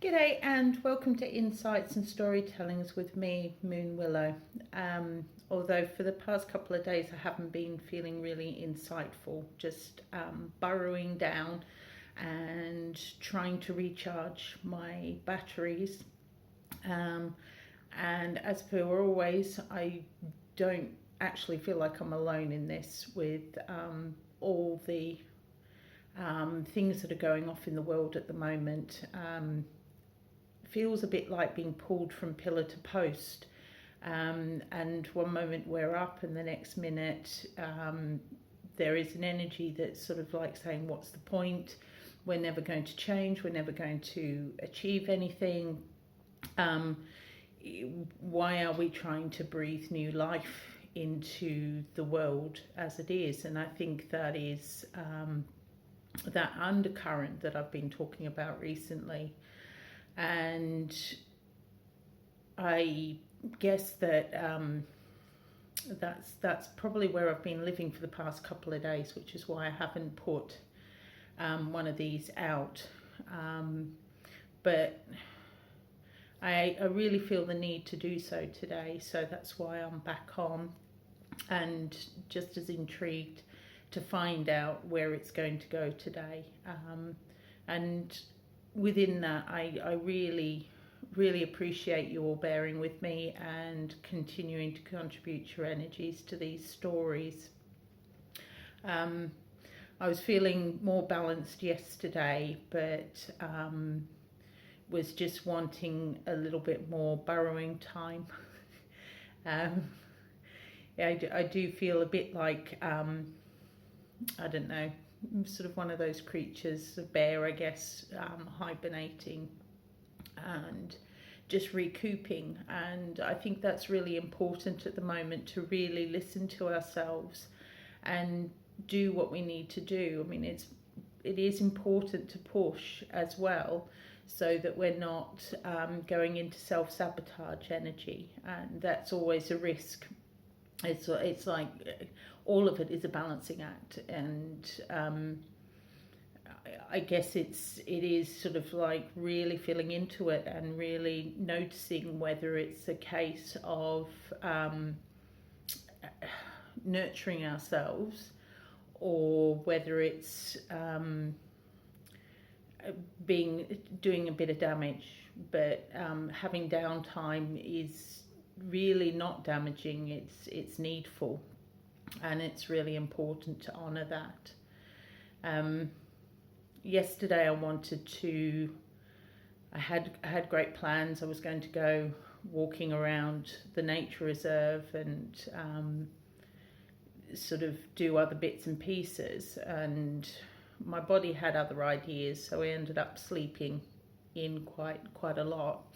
G'day and welcome to Insights and Storytellings with me, Moon Willow. Although for the past couple of days I haven't been feeling really insightful, just burrowing down and trying to recharge my batteries. And as per always, I don't actually feel like I'm alone in this with all the things that are going off in the world at the moment. Feels a bit like being pulled from pillar to post, and one moment we're up and the next minute there is an energy that's sort of like saying, what's the point, we're never going to change, we're never going to achieve anything, why are we trying to breathe new life into the world as it is? And I think that is that undercurrent that I've been talking about recently. And I guess that that's probably where I've been living for the past couple of days, which is why I haven't put one of these out. But I really feel the need to do so today, so that's why I'm back on and just as intrigued to find out where it's going to go today. And within that, I really appreciate you all bearing with me and continuing to contribute your energies to these stories. I was feeling more balanced yesterday, but was just wanting a little bit more burrowing time. I do feel a bit like, I don't know, sort of one of those creatures, a bear, I guess, hibernating and just recouping. And I think that's really important at the moment, to really listen to ourselves and do what we need to do. I mean, it is important to push as well, so that we're not going into self-sabotage energy, and that's always a risk. It's like all of it is a balancing act, and I guess it is sort of like really feeling into it and really noticing whether it's a case of nurturing ourselves, or whether it's doing a bit of damage. But having downtime is really not damaging, it's needful, and it's really important to honor that. Yesterday I had great plans. I was going to go walking around the nature reserve and sort of do other bits and pieces, and my body had other ideas, so I ended up sleeping in quite a lot,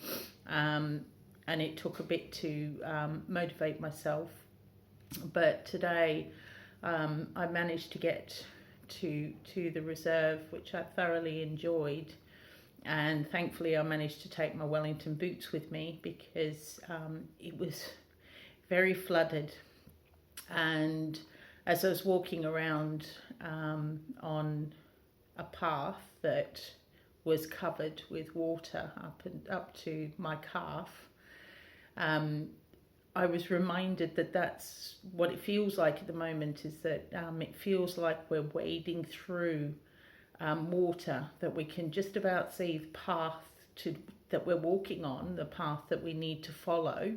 and it took a bit to motivate myself. But today I managed to get to the reserve, which I thoroughly enjoyed, and thankfully I managed to take my Wellington boots with me, because it was very flooded. And as I was walking around on a path that was covered with water up to my calf, I was reminded that that's what it feels like at the moment, is that it feels like we're wading through water, that we can just about see the path that we're walking on, the path that we need to follow.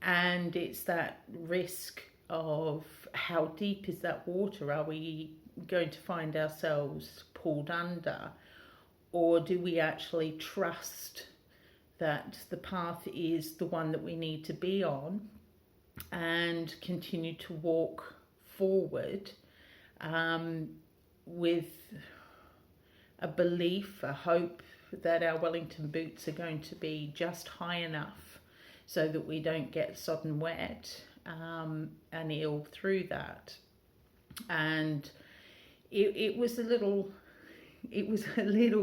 And it's that risk of how deep is that water? Are we going to find ourselves pulled under, or do we actually trust that the path is the one that we need to be on, and continue to walk forward with a belief, a hope that our Wellington boots are going to be just high enough so that we don't get sodden wet and ill through that. And it was a little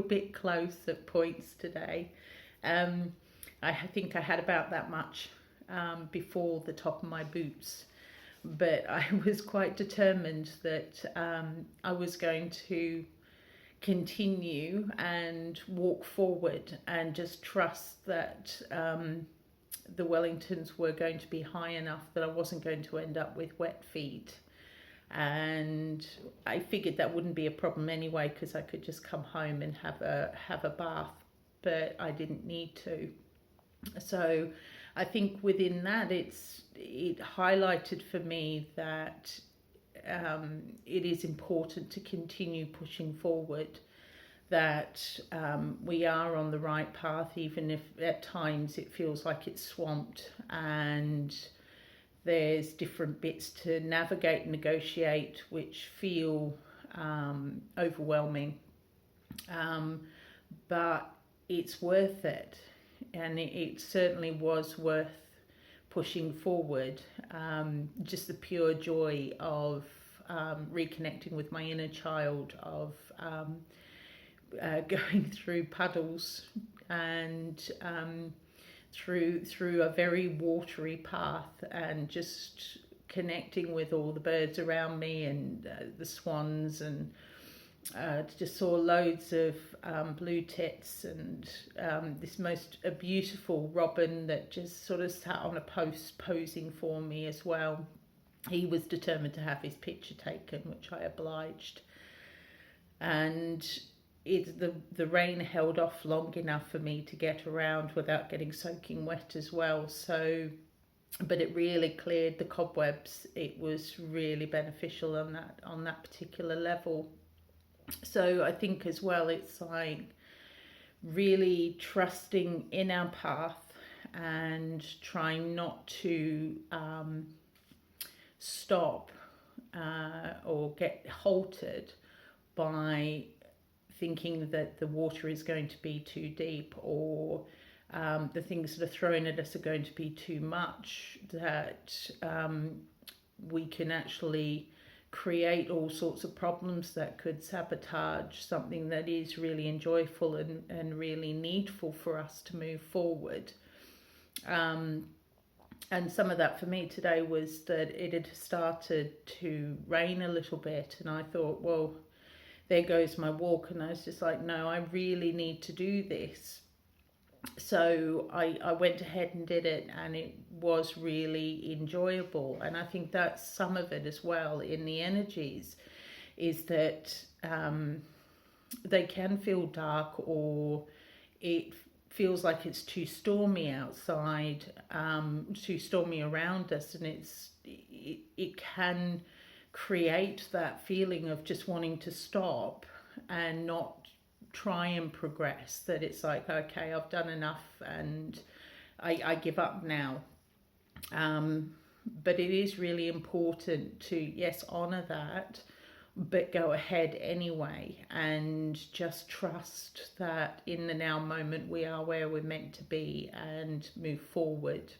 bit close at points today. I think I had about that much before the top of my boots, but I was quite determined that I was going to continue and walk forward and just trust that the Wellingtons were going to be high enough that I wasn't going to end up with wet feet. And I figured that wouldn't be a problem anyway, because I could just come home and have a bath, but I didn't need to. So I think within that, it highlighted for me that it is important to continue pushing forward, that we are on the right path, even if at times it feels like it's swamped and there's different bits to navigate and negotiate which feel overwhelming, but it's worth it, and it certainly was worth pushing forward. Just the pure joy of reconnecting with my inner child, of going through puddles and through a very watery path, and just connecting with all the birds around me and the swans, and just saw loads of blue tits and this a beautiful robin that just sort of sat on a post posing for me as well. He was determined to have his picture taken, which I obliged, and the rain held off long enough for me to get around without getting soaking wet as well. So, but it really cleared the cobwebs. It was really beneficial on that particular level. So I think as well, it's like really trusting in our path and trying not to stop or get halted by thinking that the water is going to be too deep, or the things that are thrown at us are going to be too much, that we can actually create all sorts of problems that could sabotage something that is really enjoyable and really needful for us to move forward. And some of that for me today was that it had started to rain a little bit, and I thought, well, there goes my walk. And I was just like, no, I really need to do this. So I went ahead and did it, and it was really enjoyable. And I think that's some of it as well in the energies, is that they can feel dark, or it feels like it's too stormy outside, too stormy around us, and it can create that feeling of just wanting to stop and not try and progress, that it's like, okay, I've done enough and I give up now. But it is really important to, yes, honour that, but go ahead anyway, and just trust that in the now moment we are where we're meant to be, and move forward.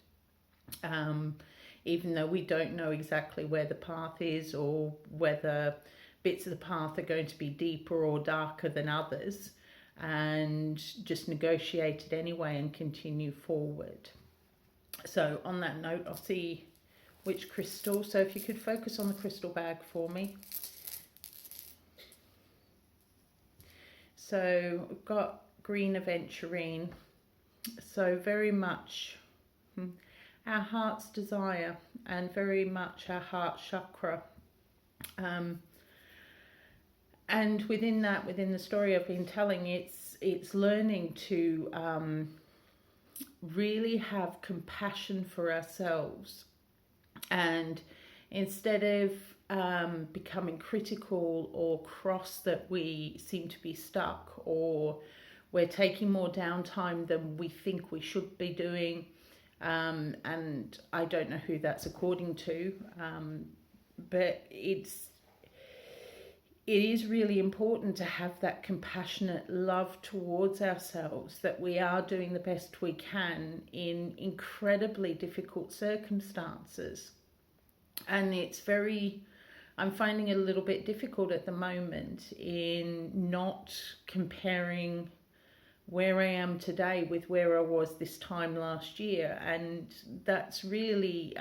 Even though we don't know exactly where the path is, or whether bits of the path are going to be deeper or darker than others, and just negotiate it anyway and continue forward. So on that note, I'll see which crystal. So if you could focus on the crystal bag for me. So we've got green aventurine. So very much our heart's desire, and very much our heart chakra. And within that, within the story I've been telling, it's learning to really have compassion for ourselves, and instead of becoming critical or cross that we seem to be stuck, or we're taking more downtime than we think we should be doing, and I don't know who that's according to, but it is really important to have that compassionate love towards ourselves, that we are doing the best we can in incredibly difficult circumstances. And I'm finding it a little bit difficult at the moment in not comparing where I am today with where I was this time last year. And that's really,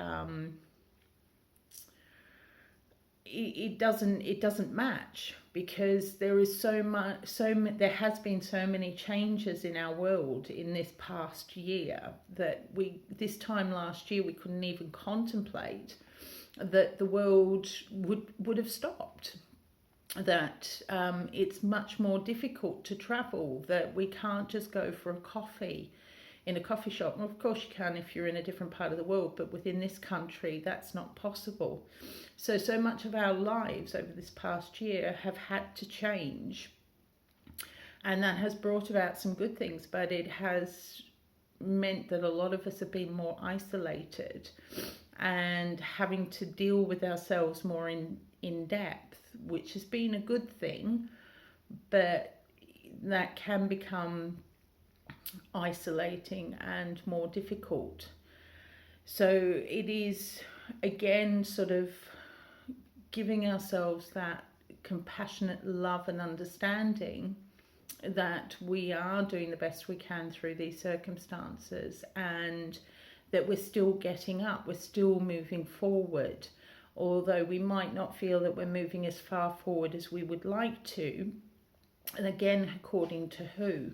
it doesn't match, because there has been so many changes in our world in this past year that this time last year we couldn't even contemplate that the world would have stopped, that it's much more difficult to travel, that we can't just go for a coffee in a coffee shop. Well, of course you can if you're in a different part of the world, but within this country that's not possible. So much of our lives over this past year have had to change, and that has brought about some good things, but it has meant that a lot of us have been more isolated and having to deal with ourselves more in depth, which has been a good thing, but that can become isolating and more difficult. So it is, again, sort of giving ourselves that compassionate love and understanding that we are doing the best we can through these circumstances, and that we're still getting up, we're still moving forward, although we might not feel that we're moving as far forward as we would like to. And again, according to who?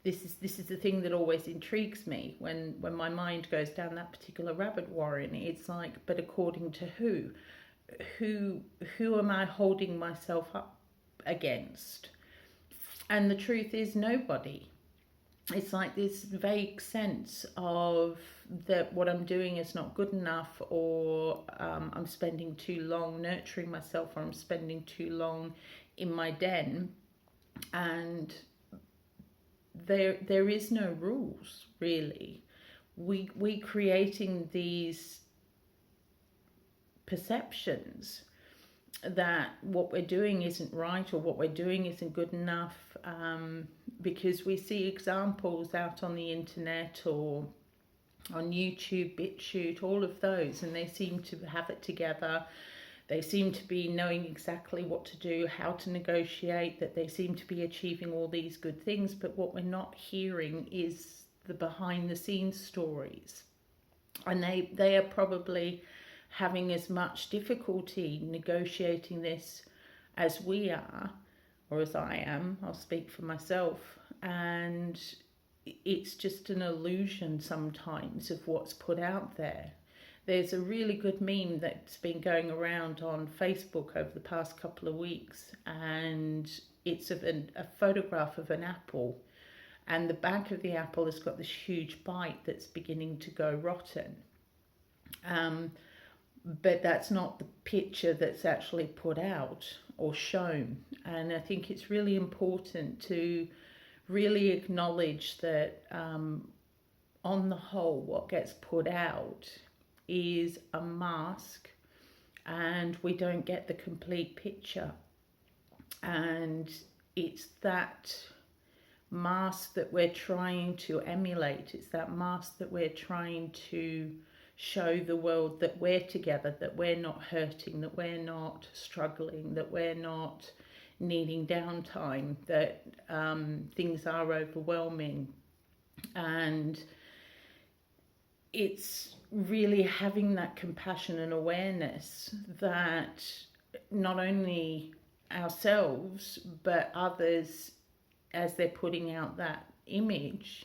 This is the thing that always intrigues me when my mind goes down that particular rabbit warren. It's like, but according to who? Who am I holding myself up against? And the truth is nobody. It's like this vague sense of that what I'm doing is not good enough, or I'm spending too long nurturing myself, or I'm spending too long in my den. And there is no rules, really. We creating these perceptions that what we're doing isn't right, or what we're doing isn't good enough, because we see examples out on the internet or on YouTube, BitChute, all of those, and they seem to have it together. They seem to be knowing exactly what to do, how to negotiate, that they seem to be achieving all these good things, but what we're not hearing is the behind the scenes stories. And they are probably having as much difficulty negotiating this as we are, or as I am. I'll speak for myself. And it's just an illusion sometimes of what's put out there. There's a really good meme that's been going around on Facebook over the past couple of weeks, and it's of a photograph of an apple, and the back of the apple has got this huge bite that's beginning to go rotten. But that's not the picture that's actually put out or shown. And I think it's really important to really acknowledge that on the whole, what gets put out is a mask, and we don't get the complete picture. And it's that mask that we're trying to emulate. It's that mask that we're trying to show the world that we're together, that we're not hurting, that we're not struggling, that we're not needing downtime, that things are overwhelming. And it's really having that compassion and awareness that not only ourselves but others, as they're putting out that image,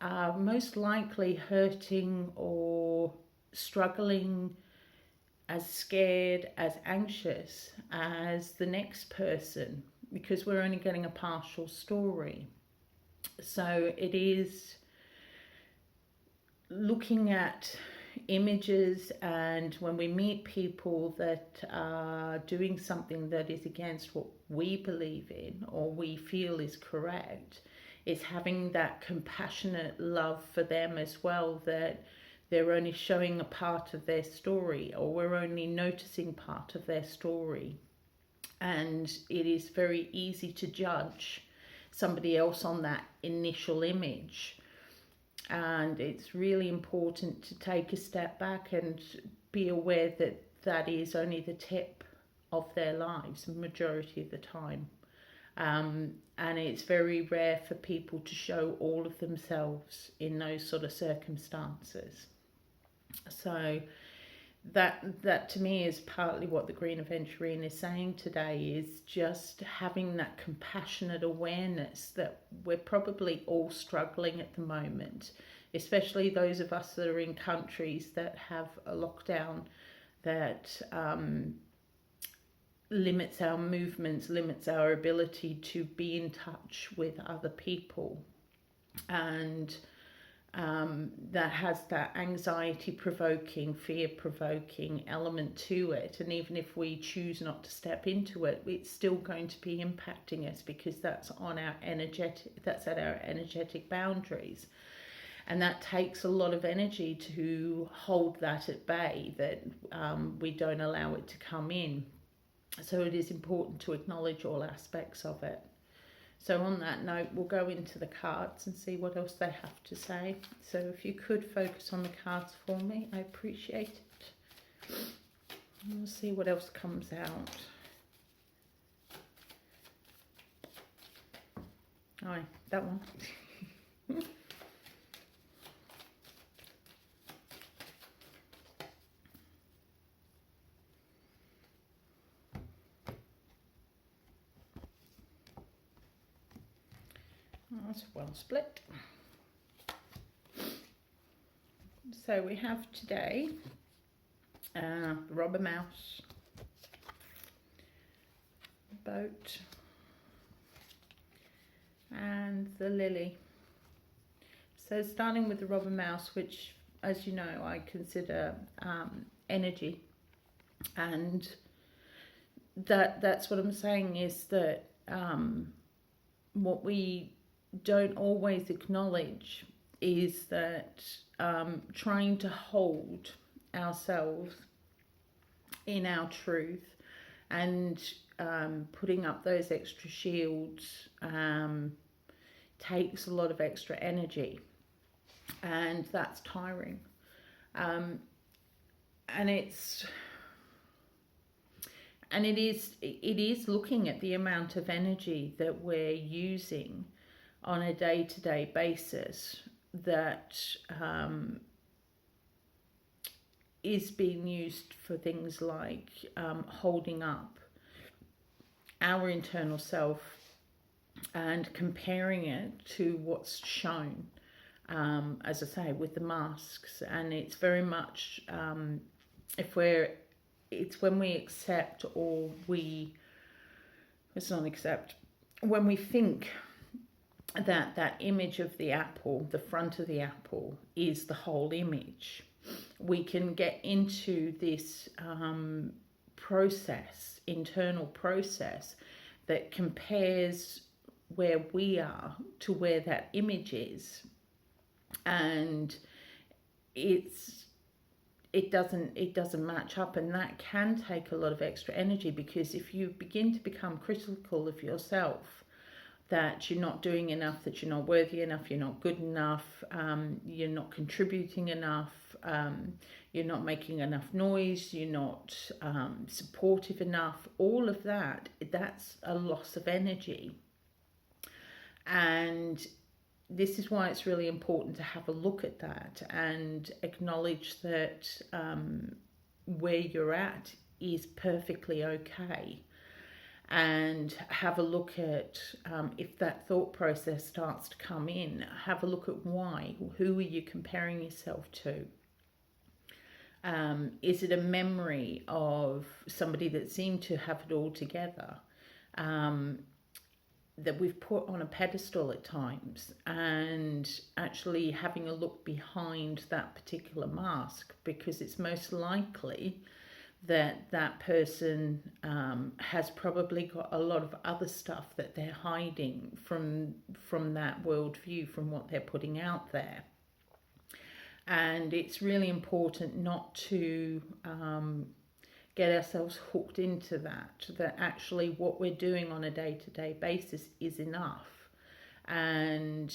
are most likely hurting or struggling, as scared, as anxious as the next person, because we're only getting a partial story. So it is looking at images, and when we meet people that are doing something that is against what we believe in or we feel is correct, it's having that compassionate love for them as well, that they're only showing a part of their story, or we're only noticing part of their story. And it is very easy to judge somebody else on that initial image. And it's really important to take a step back and be aware that that is only the tip of their lives, the majority of the time. And it's very rare for people to show all of themselves in those sort of circumstances. So that to me is partly what the Green Aventurine is saying today, is just having that compassionate awareness that we're probably all struggling at the moment, especially those of us that are in countries that have a lockdown that limits our movements, limits our ability to be in touch with other people, and that has that anxiety provoking, fear provoking element to it. And even if we choose not to step into it, it's still going to be impacting us, because that's on our that's at our energetic boundaries. And that takes a lot of energy to hold that at bay, that we don't allow it to come in. So it is important to acknowledge all aspects of it. So on that note, we'll go into the cards and see what else they have to say. So if you could focus on the cards for me, I appreciate it. And we'll see what else comes out. Aye, that one. That's well split. So we have today the robber mouse, boat, and the lily. So starting with the robber mouse, which, as you know, I consider energy, and that's what I'm saying, is that what we don't always acknowledge is that trying to hold ourselves in our truth and putting up those extra shields takes a lot of extra energy, and that's tiring. And it is looking at the amount of energy that we're using on a day-to-day basis that is being used for things like holding up our internal self and comparing it to what's shown, as I say, with the masks. And it's very much it's when we accept, or when we think that image of the apple, the front of the apple, is the whole image, we can get into this internal process that compares where we are to where that image is, and it doesn't match up. And that can take a lot of extra energy, because if you begin to become critical of yourself, that you're not doing enough, that you're not worthy enough, you're not good enough, you're not contributing enough, you're not making enough noise, you're not supportive enough, all of that's a loss of energy. And this is why it's really important to have a look at that and acknowledge that where you're at is perfectly okay. And have a look at, if that thought process starts to come in, have a look at why. Who are you comparing yourself to? Is it a memory of somebody that seemed to have it all together, that we've put on a pedestal at times, and actually having a look behind that particular mask, because it's most likely that person has probably got a lot of other stuff that they're hiding from that worldview, from what they're putting out there. And it's really important not to get ourselves hooked into that actually what we're doing on a day-to-day basis is enough, and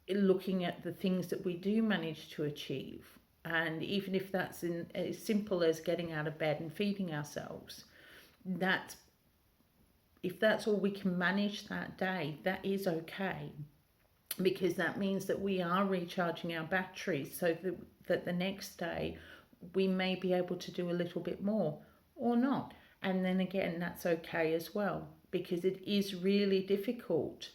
looking at the things that we do manage to achieve. And even if that's as simple as getting out of bed and feeding ourselves, if that's all we can manage that day, that is okay, because that means that we are recharging our batteries, so that the next day we may be able to do a little bit more or not. And then again, that's okay as well, because it is really difficult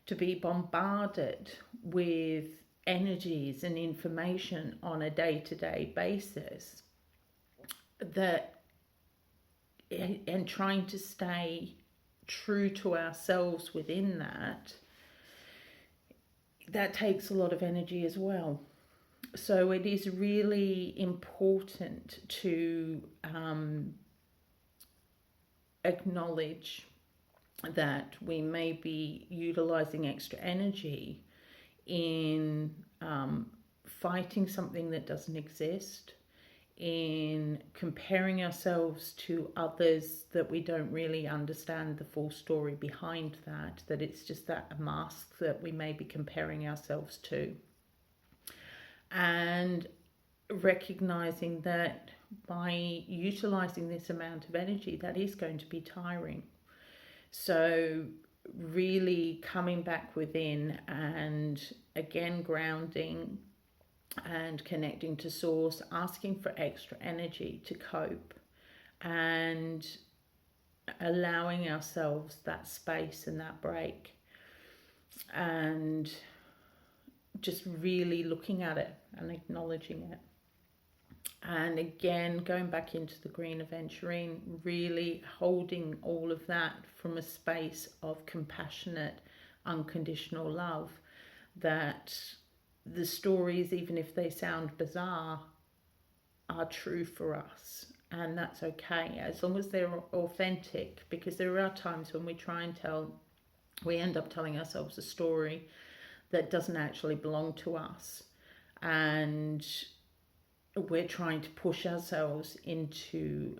to be bombarded with energies and information on a day-to-day basis, that and trying to stay true to ourselves within that takes a lot of energy as well. So it is really important to acknowledge that we may be utilizing extra energy in fighting something that doesn't exist, in comparing ourselves to others that we don't really understand the full story behind that it's just that a mask that we may be comparing ourselves to. And recognizing that by utilizing this amount of energy, that is going to be tiring. So really coming back within and again grounding and connecting to source, asking for extra energy to cope, and allowing ourselves that space and that break, and just really looking at it and acknowledging it. And again, going back into the green aventurine, really holding all of that from a space of compassionate, unconditional love, that the stories, even if they sound bizarre, are true for us. And that's okay, as long as they're authentic, because there are times when we end up telling ourselves a story that doesn't actually belong to us. And we're trying to push ourselves into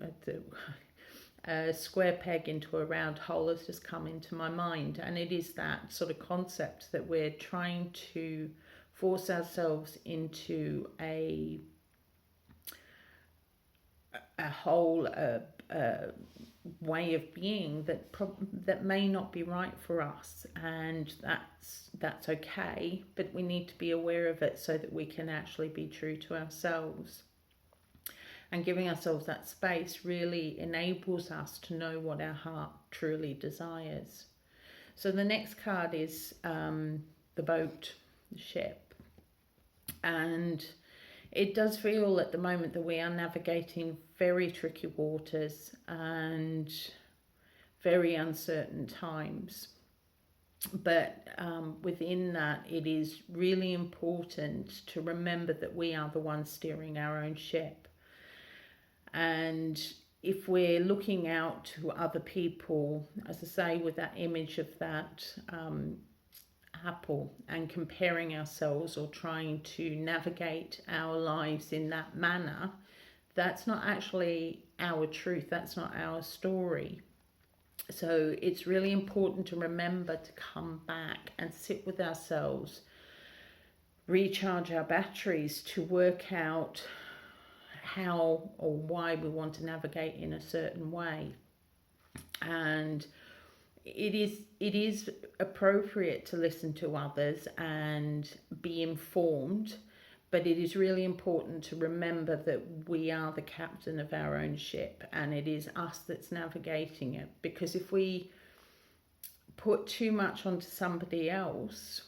a square peg into a round hole has just come into my mind. And it is that sort of concept that we're trying to force ourselves into a whole way of being that may not be right for us, and that's okay, but we need to be aware of it so that we can actually be true to ourselves. And giving ourselves that space really enables us to know what our heart truly desires. So the next card is the boat, the ship. And it does feel at the moment that we are navigating very tricky waters and very uncertain times. But within that, it is really important to remember that we are the ones steering our own ship. And if we're looking out to other people, as I say, with that image of that apple, and comparing ourselves or trying to navigate our lives in that manner, that's not actually our truth, that's not our story. So it's really important to remember to come back and sit with ourselves, recharge our batteries to work out how or why we want to navigate in a certain way. And it is appropriate to listen to others and be informed, but it is really important to remember that we are the captain of our own ship, and it is us that's navigating it. Because if we put too much onto somebody else,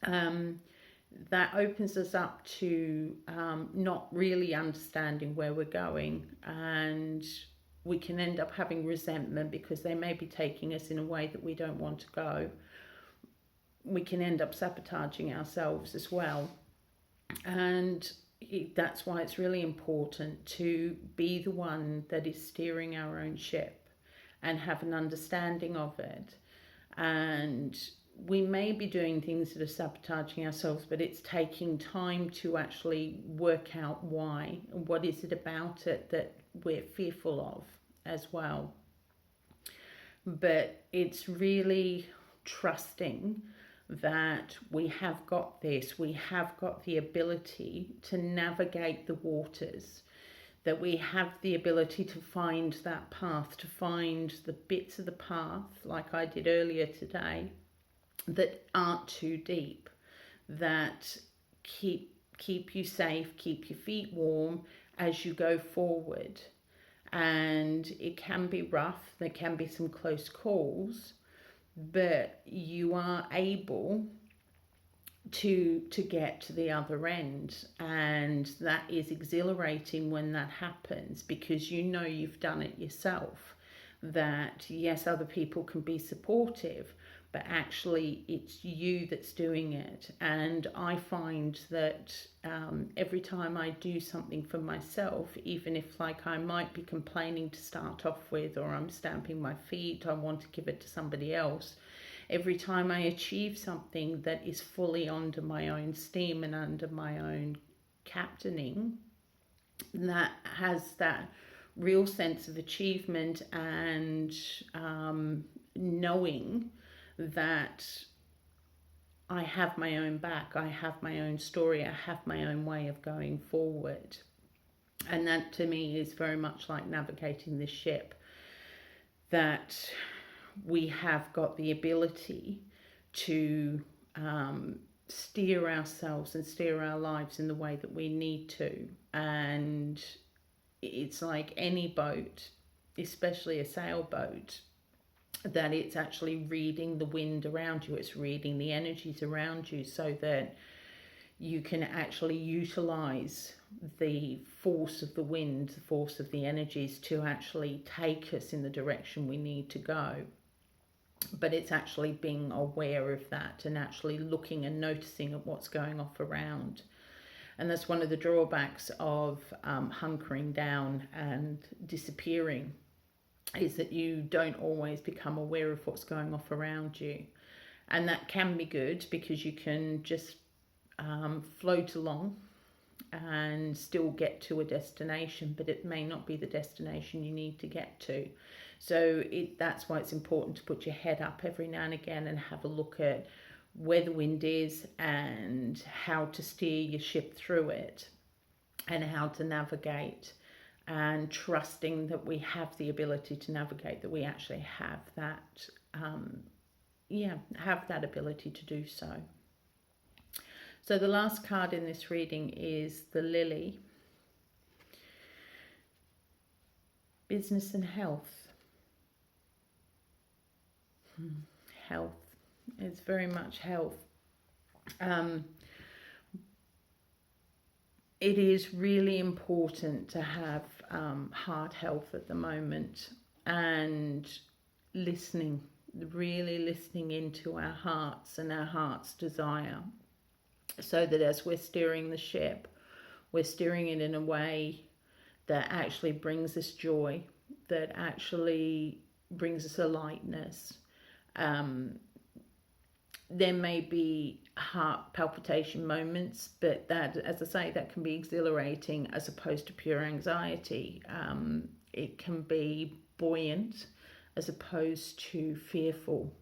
that opens us up to not really understanding where we're going, and we can end up having resentment because they may be taking us in a way that we don't want to go. We can end up sabotaging ourselves as well. And that's why it's really important to be the one that is steering our own ship and have an understanding of it. And we may be doing things that are sabotaging ourselves, but it's taking time to actually work out why, and what is it about it that we're fearful of as well. But it's really trusting that we have got this, we have got the ability to navigate the waters, that we have the ability to find that path, to find the bits of the path, like I did earlier today, that aren't too deep, that keep keep you safe, keep your feet warm as you go forward. And it can be rough, there can be some close calls, but you are able to get to the other end, and that is exhilarating when that happens, because you know you've done it yourself. That yes, other people can be supportive, but actually it's you that's doing it. And I find that every time I do something for myself, even if like I might be complaining to start off with, or I'm stamping my feet, I want to give it to somebody else, every time I achieve something that is fully under my own steam and under my own captaining, that has that real sense of achievement and knowing that I have my own back, I have my own story, I have my own way of going forward. And that to me is very much like navigating this ship, that we have got the ability to steer ourselves and steer our lives in the way that we need to. And it's like any boat, especially a sailboat, that it's actually reading the wind around you, it's reading the energies around you, so that you can actually utilize the force of the wind, the force of the energies, to actually take us in the direction we need to go. But it's actually being aware of that and actually looking and noticing at what's going off around. And that's one of the drawbacks of hunkering down and disappearing, is that you don't always become aware of what's going off around you. And that can be good, because you can just float along and still get to a destination, but it may not be the destination you need to get to. So that's why it's important to put your head up every now and again and have a look at where the wind is and how to steer your ship through it and how to navigate, and trusting that we have the ability to navigate, that we actually have that have that ability to do so. So the last card in this reading is the Lily. Business and health. Health. It's very much health. It is really important to have heart health at the moment, and listening, really listening into our hearts and our heart's desire, so that as we're steering the ship, we're steering it in a way that actually brings us joy, that actually brings us a lightness. There may be heart palpitation moments, but that, as I say, that can be exhilarating as opposed to pure anxiety. It can be buoyant as opposed to fearful.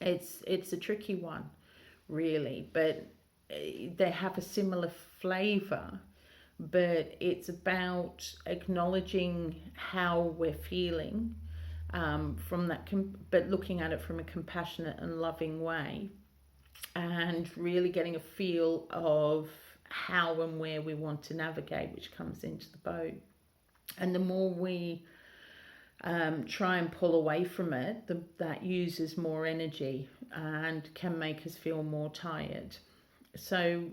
It's a tricky one, really, but they have a similar flavour. But it's about acknowledging how we're feeling, from that, but looking at it from a compassionate and loving way, and really getting a feel of how and where we want to navigate, which comes into the boat. And the more we try and pull away from it, that uses more energy and can make us feel more tired. So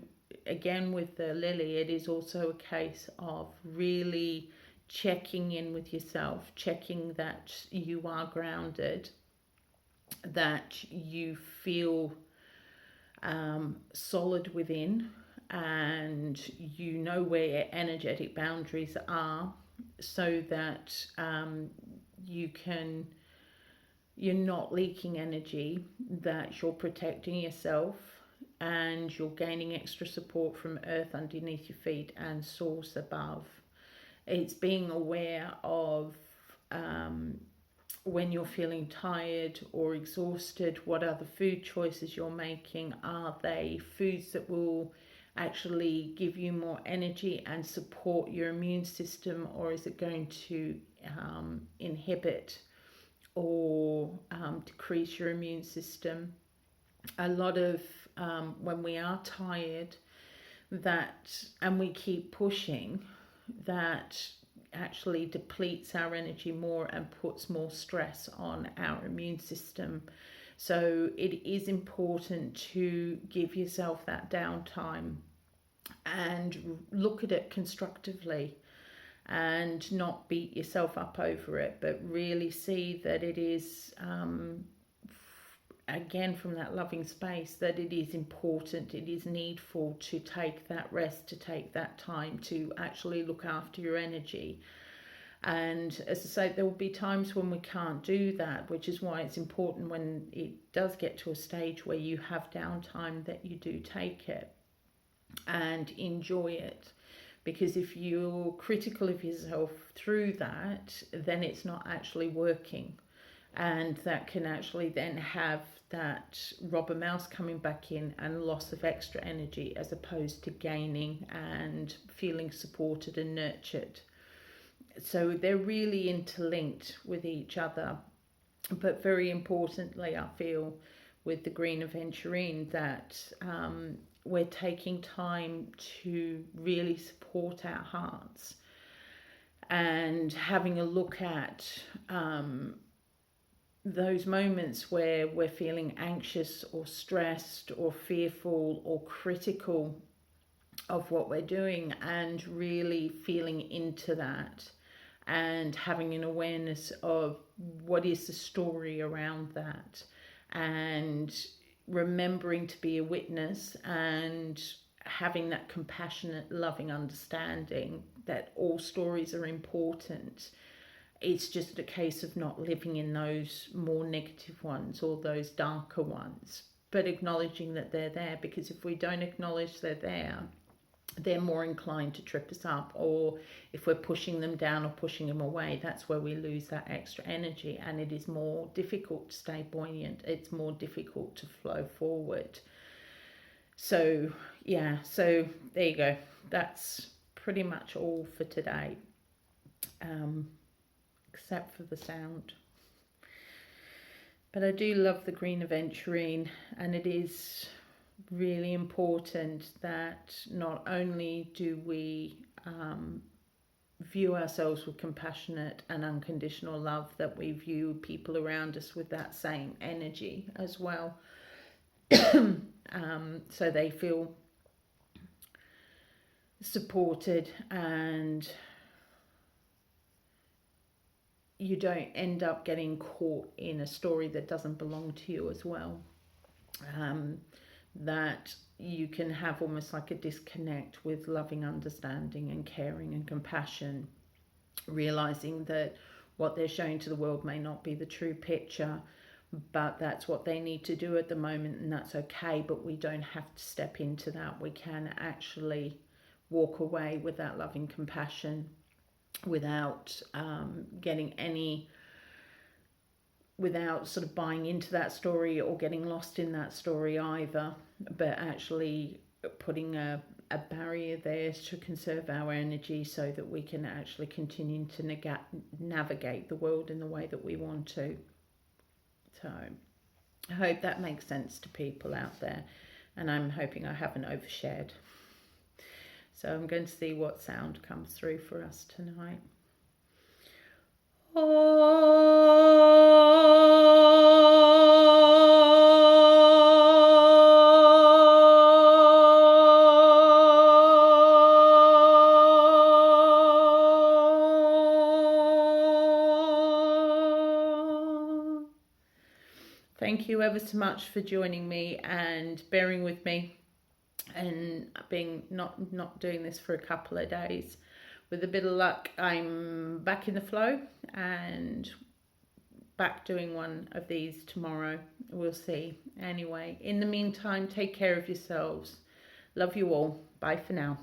again, with the Lily, it is also a case of really checking in with yourself, checking that you are grounded, that you feel solid within, and you know where your energetic boundaries are, so that you're not leaking energy, that you're protecting yourself, and you're gaining extra support from earth underneath your feet and source above. It's being aware of when you're feeling tired or exhausted, what are the food choices you're making? Are they foods that will actually give you more energy and support your immune system, or is it going to inhibit or decrease your immune system? A lot of when we are tired, that, and we keep pushing, that actually depletes our energy more and puts more stress on our immune system. So it is important to give yourself that downtime and look at it constructively, and not beat yourself up over it, but really see that it is, again, from that loving space, that it is important, it is needful to take that rest, to take that time to actually look after your energy. And as I say, there will be times when we can't do that, which is why it's important when it does get to a stage where you have downtime that you do take it and enjoy it. Because if you're critical of yourself through that, then it's not actually working. And that can actually then have that robber mouse coming back in and loss of extra energy, as opposed to gaining and feeling supported and nurtured. So they're really interlinked with each other. But very importantly, I feel with the green aventurine that we're taking time to really support our hearts and having a look at those moments where we're feeling anxious or stressed or fearful or critical of what we're doing, and really feeling into that and having an awareness of what is the story around that, and remembering to be a witness and having that compassionate, loving understanding that all stories are important. It's just a case of not living in those more negative ones or those darker ones, but acknowledging that they're there, because if we don't acknowledge they're there, they're more inclined to trip us up, or if we're pushing them down or pushing them away, that's where we lose that extra energy, and it is more difficult to stay buoyant. It's more difficult to flow forward. So yeah, so there you go. That's pretty much all for today, except for the sound. But I do love the green aventurine, and it is really important that not only do we view ourselves with compassionate and unconditional love, that we view people around us with that same energy as well, so they feel supported and you don't end up getting caught in a story that doesn't belong to you as well. That you can have almost like a disconnect with loving understanding and caring and compassion, realizing that what they're showing to the world may not be the true picture, but that's what they need to do at the moment, and that's okay. But we don't have to step into that. We can actually walk away with that loving compassion without getting any, without sort of buying into that story or getting lost in that story either, but actually putting a barrier there to conserve our energy so that we can actually continue to navigate the world in the way that we want to. So I hope that makes sense to people out there, and I'm hoping I haven't overshared. So I'm going to see what sound comes through for us tonight. Thank you ever so much for joining me and bearing with me and being not doing this for a couple of days. With a bit of luck, I'm back in the flow and back doing one of these tomorrow. We'll see. Anyway, in the meantime, take care of yourselves. Love you all. Bye for now.